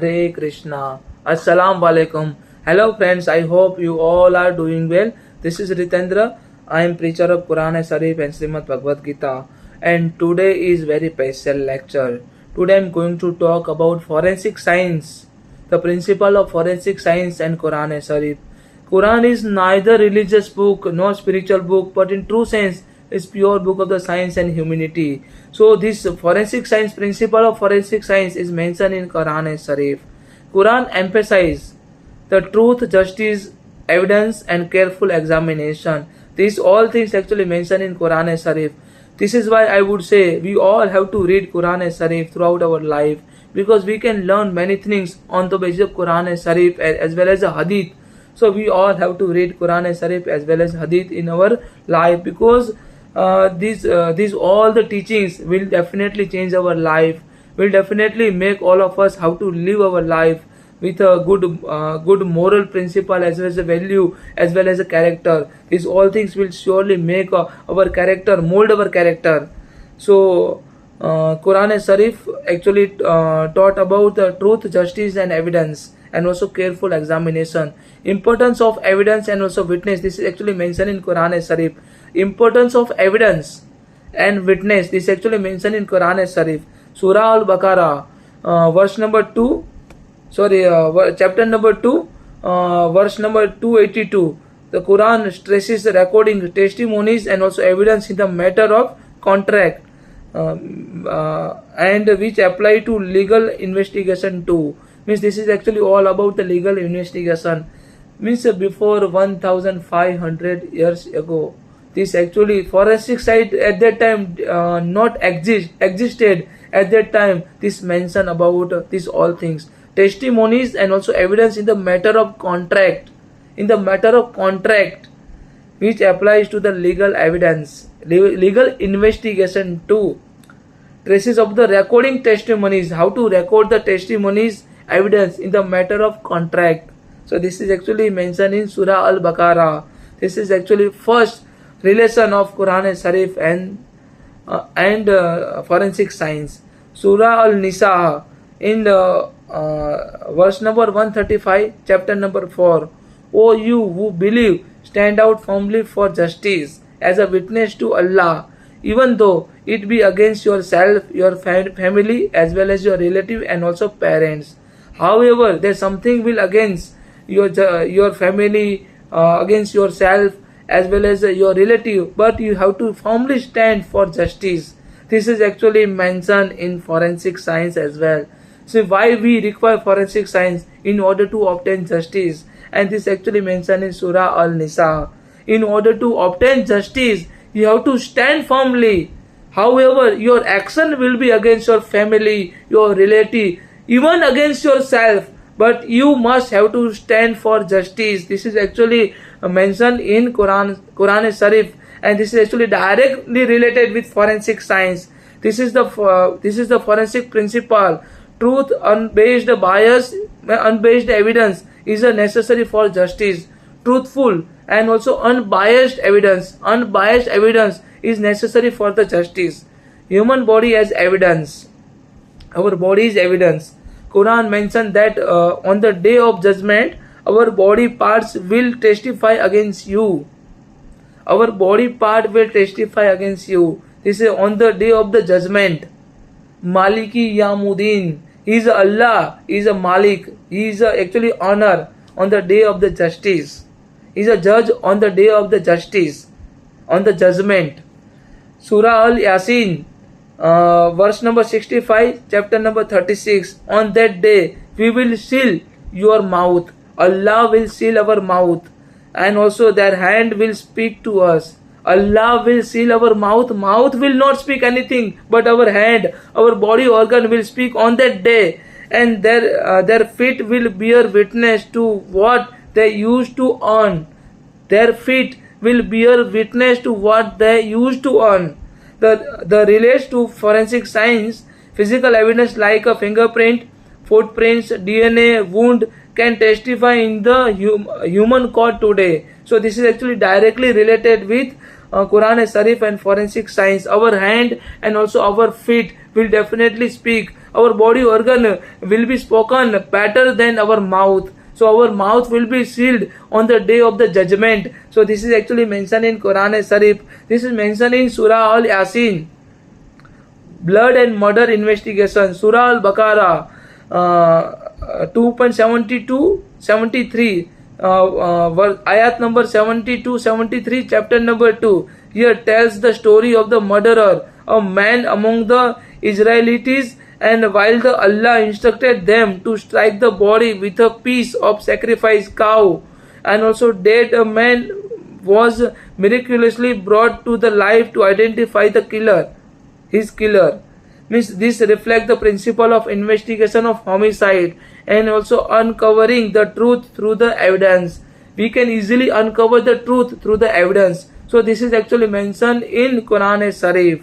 Hare Krishna. Assalamu alaikum. Hello friends, I hope you all are doing well. This is Ritendra. I am preacher of Quran and Sharif and Srimad Bhagavad Gita. And today is very special lecture. Today I am going to talk about forensic science, the principle of forensic science and Quran and Sharif. Quran is neither religious book nor spiritual book, but in true sense is pure book of the science and humanity. So this forensic science, principle of forensic science is mentioned in Quran and Sharif. Quran emphasizes the truth, justice, evidence and careful examination. These all things actually mentioned in Quran and Sharif. This is why I would say we all have to read Quran and Sharif throughout our life, because we can learn many things on the basis of Quran and Sharif as well as the Hadith. So we all have to read Quran and Sharif as well as Hadith in our life, because these all the teachings will definitely change our life, will definitely make all of us how to live our life with a good moral principle as well as a value as well as a character. These all things will surely make our character, mold our character. So Quran and Sharif actually taught about the truth, justice and evidence and also careful examination. Importance of evidence and also witness. This is actually mentioned in Quran and Sharif. Importance of evidence and witness. This is actually mentioned in Quran and Sharif. Surah Al-Baqarah, chapter number 2, verse number 282. The Quran stresses recording testimonies and also evidence in the matter of contract, and which apply to legal investigation too. Means this is actually all about the legal investigation. Means before 1500 years ago, this actually forensic side at that time not existed at that time. This mention about these all things, testimonies and also evidence in the matter of contract, which applies to the legal evidence, legal investigation too. Traces of the recording testimonies, how to record the testimonies, evidence in the matter of contract. So this is actually mentioned in Surah Al-Baqarah. This is actually first relation of Quran and Sharif and forensic science. Surah Al-Nisa in the verse number 135, chapter number 4. O you who believe, stand out firmly for justice as a witness to Allah, even though it be against yourself, your family as well as your relative and also parents. However, there something will against your family, against yourself as well as your relative, but you have to firmly stand for justice. This is actually mentioned in forensic science as well. So why we require forensic science? In order to obtain justice, and this actually mentioned in Surah Al-Nisa. In order to obtain justice, you have to stand firmly. However, your action will be against your family, your relative, even against yourself, but you must have to stand for justice. This is actually mentioned in Quran and Sharif, and this is actually directly related with forensic science. This is the forensic principle. Truth, unbased bias, unbased evidence is necessary for justice. Truthful and also unbiased evidence is necessary for the justice. Human body as evidence. Our body is evidence. Quran mentioned that on the day of judgment, our body parts will testify against you. Our body part will testify against you. This is on the day of the judgment. Maliki Yamuddin. He is Allah. He is a Malik. He is actually honor on the day of the justice. He is a judge on the day of the justice, on the judgment. Surah Al-Yasin, verse number 65, chapter number 36. On that day, we will seal your mouth. Allah will seal our mouth, and also their hand will speak to us. Allah will seal our mouth. Mouth will not speak anything, but our hand, our body organ will speak on that day, and their feet will bear witness to what they used to earn. Their feet will bear witness to what they used to earn. The relates to forensic science. Physical evidence like a fingerprint, footprints, DNA, wound can testify in the human court today. So this is actually directly related with Quran and Sharif and forensic science. Our hand and also our feet will definitely speak. our body organ will be spoken better than our mouth. So our mouth will be sealed on the day of the judgment. So this is actually mentioned in Quran Sharif. This is mentioned in Surah Al Yasin. Blood and murder investigation. Surah Al Baqarah 2.72-73. Ayat number 72-73, chapter number 2. Here tells the story of the murderer, a man among the Israelites, and while the Allah instructed them to strike the body with a piece of sacrifice cow, and also dead, a man was miraculously brought to the life to identify the killer, his killer. Means this reflects the principle of investigation of homicide and also uncovering the truth through the evidence. We can easily uncover the truth through the evidence. So this is actually mentioned in Quran Sharif.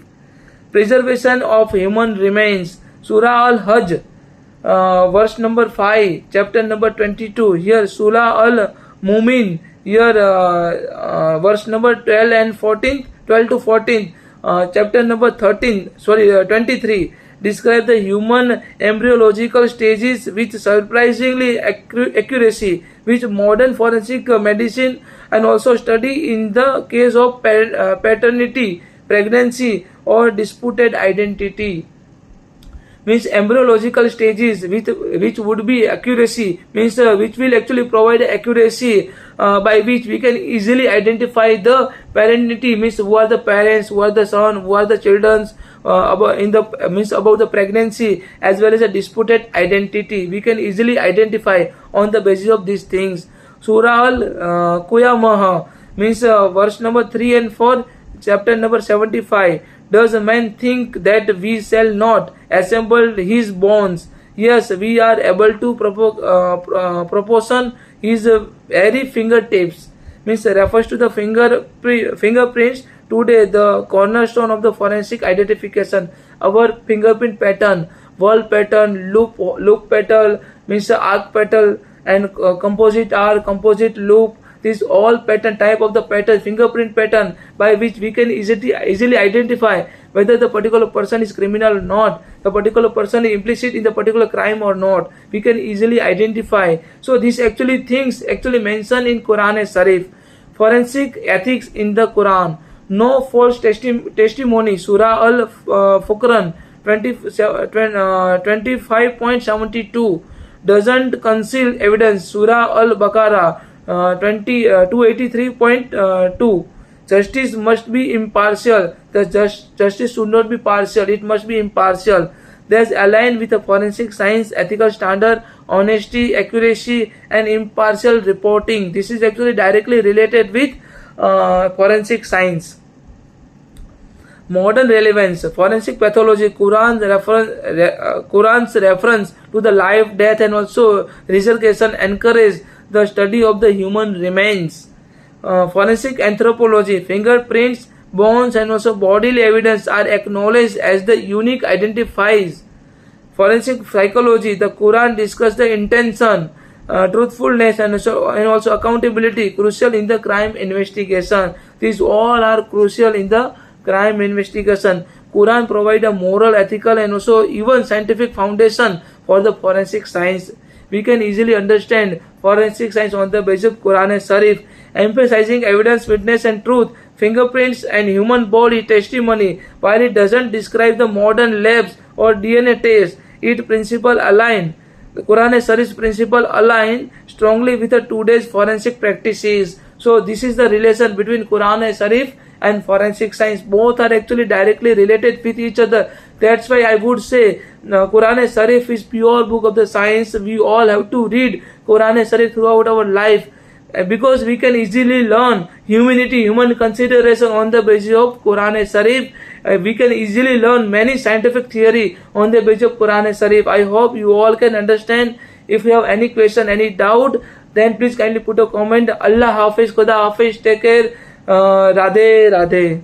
Preservation of human remains. Surah Al-Hajj, verse number 5, chapter number 22. Here Surah Al-Mumin, here verse number 12 and 14, 12 to 14. Chapter number 23 describe the human embryological stages with surprisingly accuracy, which modern forensic medicine and also study in the case of paternity, pregnancy, or disputed identity. Means embryological stages which would be accuracy, means which will actually provide accuracy by which we can easily identify the paternity, means who are the parents, who are the son, who are the children, about the pregnancy, as well as a disputed identity. We can easily identify on the basis of these things. Surah Al-Qiyamah, means verse number 3 and 4, chapter number 75. Does a man think that we shall not assemble his bones? Yes, we are able to proportion his very fingertips. Means refers to the fingerprints. Today, the cornerstone of the forensic identification. Our fingerprint pattern, wall pattern, loop petal, means arc petal, and composite arc, composite loop. This all pattern type of the pattern, fingerprint pattern, by which we can easily identify whether the particular person is criminal or not, the particular person is implicit in the particular crime or not. We can easily identify. So these actually things actually mentioned in Quran Sharif. Forensic ethics in the Quran. No false testimony. Surah Al-Furqan 25.72 doesn't conceal evidence. Surah Al-Baqarah 283.2. Justice must be impartial. The justice should not be partial. It must be impartial. That's aligned with the forensic science ethical standard, honesty, accuracy, and impartial reporting. This is actually directly related with forensic science. Modern relevance. Forensic pathology. Quran's reference to the life, death, and also resurrection encourage the study of the human remains. Forensic anthropology. Fingerprints, bones, and also bodily evidence are acknowledged as the unique identifiers. Forensic psychology. The Quran discusses the intention, truthfulness, and also accountability, crucial in the crime investigation. These all are crucial in the crime investigation. Quran provide a moral, ethical, and also even scientific foundation for the forensic science. We can easily understand forensic science on the basis of Quran Sharif, emphasizing evidence, witness, and truth, fingerprints, and human body testimony. While it doesn't describe the modern labs or DNA tests, its principle align. The Quran Sharif's principle align strongly with the today's forensic practices. So this is the relation between Quran Sharif and forensic science. Both are actually directly related with each other. That's why I would say Quran Sharif is pure book of the science. We all have to read Quran Sharif throughout our life, because we can easily learn humanity, human consideration on the basis of Quran Sharif. We can easily learn many scientific theory on the basis of Quran Sharif. I hope you all can understand. If you have any question, any doubt, then please kindly put a comment. Allah Hafiz, Khuda Hafiz, take care. Radhe Radhe.